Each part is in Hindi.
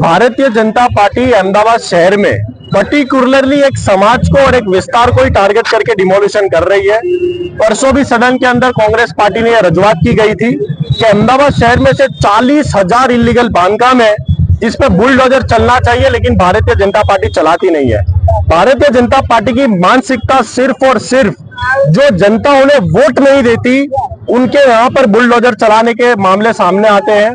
भारतीय जनता पार्टी अहमदाबाद शहर में पर्टिकुलरली एक समाज को और एक विस्तार को ही टारगेट करके डिमोलिशन कर रही है। परसों भी सदन के अंदर कांग्रेस पार्टी ने यह रजूआत की गई थी कि अहमदाबाद शहर में से 40,000 इलीगल बांधकाम है जिस पे बुलडोजर चलना चाहिए, लेकिन भारतीय जनता पार्टी चलाती नहीं है। भारतीय जनता पार्टी की मानसिकता सिर्फ और सिर्फ जो जनता उन्हें वोट नहीं देती उनके यहाँ पर बुलडोजर चलाने के मामले सामने आते हैं।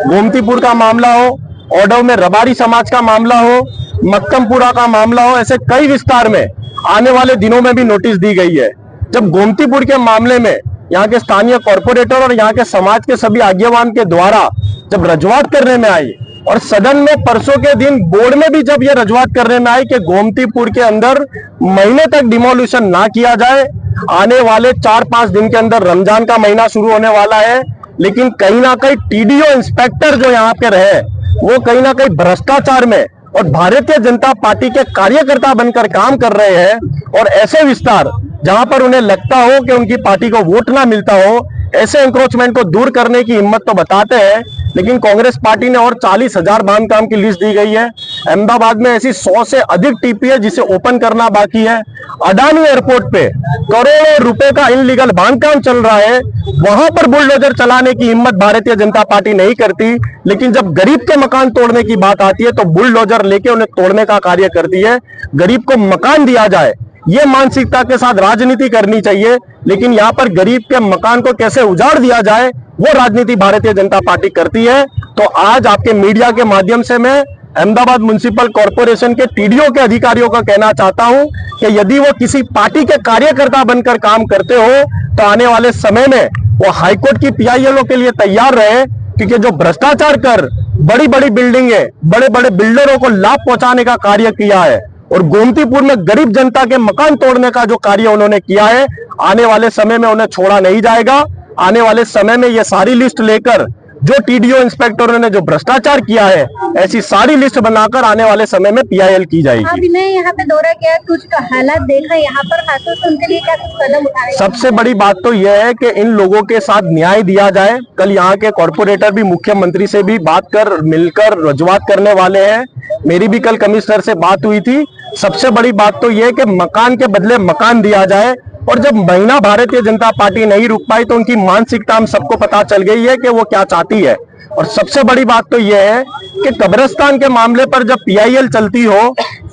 गोमतीपुर का मामला हो, ओडव में रबारी समाज का मामला हो, मक्कमपुरा का मामला हो, ऐसे कई विस्तार में आने वाले दिनों में भी नोटिस दी गई है। जब गोमतीपुर के मामले में यहाँ के स्थानीय कॉर्पोरेटर और यहाँ के समाज के सभी आगेवान के द्वारा जब रजूआत करने में आई और सदन में परसों के दिन बोर्ड में भी जब ये रजूआत करने में आई कि गोमतीपुर के अंदर महीने तक डिमोलिशन ना किया जाए, आने वाले 4-5 दिन के अंदर रमजान का महीना शुरू होने वाला है, लेकिन कहीं ना कहीं टीडीओ इंस्पेक्टर जो यहाँ पे रहे वो कहीं ना कहीं भ्रष्टाचार में और भारतीय जनता पार्टी के कार्यकर्ता बनकर काम कर रहे हैं। और ऐसे विस्तार जहां पर उन्हें लगता हो कि उनकी पार्टी को वोट ना मिलता हो, ऐसे एंक्रोचमेंट को दूर करने की हिम्मत तो बताते हैं, लेकिन कांग्रेस पार्टी ने और 40,000 बांधकाम की लिस्ट दी गई है। अहमदाबाद में ऐसी 100 से अधिक टीपी है जिसे ओपन करना बाकी है। अडानी एयरपोर्ट पे करोड़ों रुपए का इनलीगल बांधकाम चल रहा है, वहां पर बुलडोजर चलाने की हिम्मत भारतीय जनता पार्टी नहीं करती, लेकिन जब गरीब के मकान तोड़ने की बात आती है तो बुलडोजर लेके उन्हें तोड़ने का कार्य करती है। गरीब को मकान दिया जाए, ये मानसिकता के साथ राजनीति करनी चाहिए, लेकिन यहाँ पर गरीब के मकान को कैसे उजाड़ दिया जाए वो राजनीति भारतीय जनता पार्टी करती है। तो आज आपके मीडिया के माध्यम से मैं अहमदाबाद म्युनिसिपल कॉर्पोरेशन के टीडीओ के अधिकारियों का कहना चाहता हूं कि यदि वो किसी पार्टी के कार्यकर्ता बनकर काम करते हो तो आने वाले समय में वो हाईकोर्ट की पीआईएलओ के लिए तैयार रहे, क्योंकि जो भ्रष्टाचार कर बड़ी बड़ी बिल्डिंगें, बड़े बड़े बिल्डरों को लाभ पहुंचाने का कार्य किया है और गोमतीपुर में गरीब जनता के मकान तोड़ने का जो कार्य उन्होंने किया है, आने वाले समय में उन्हें छोड़ा नहीं जाएगा। आने वाले समय में ये सारी लिस्ट लेकर जो टीडीओ इंस्पेक्टरों ने जो भ्रष्टाचार किया है, ऐसी सारी लिस्ट बनाकर आने वाले समय में पीआईएल की जाएगी। अभी मैं यहाँ पे दौरा किया, कुछ हालात देखा यहाँ पर, खासतौर से उनके लिए क्या कुछ कदम उठाए? सबसे बड़ी बात तो यह है कि इन लोगों के साथ न्याय दिया जाए। कल यहाँ के कॉर्पोरेटर भी मुख्यमंत्री से भी बात कर मिलकर रजूआत करने वाले हैं। मेरी भी कल कमिश्नर से बात हुई थी। सबसे बड़ी बात तो यह है कि मकान के बदले मकान दिया जाए, और जब महीना भारतीय जनता पार्टी नहीं रुक पाई तो उनकी मानसिकता हम सबको पता चल गई है कि वो क्या चाहती है। और सबसे बड़ी बात तो यह है कि कब्रिस्तान के मामले पर जब पीआईएल चलती हो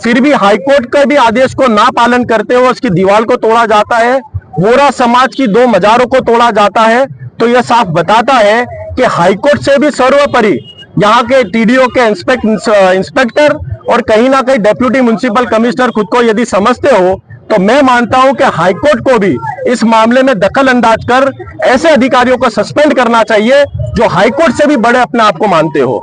फिर भी हाईकोर्ट का भी आदेश को ना पालन करते हुए उसकी दीवार को तोड़ा जाता है, वोरा समाज की 2 मजारों को तोड़ा जाता है, तो यह साफ बताता है कि हाईकोर्ट से भी सर्वोपरि यहाँ के टीडीओ के इंस्पेक्टर और कहीं ना कहीं डेप्यूटी म्युनिसिपल कमिश्नर खुद को यदि समझते हो तो मैं मानता हूं कि हाईकोर्ट को भी इस मामले में दखल अंदाज कर ऐसे अधिकारियों को सस्पेंड करना चाहिए जो हाईकोर्ट से भी बड़े अपने आप को मानते हो।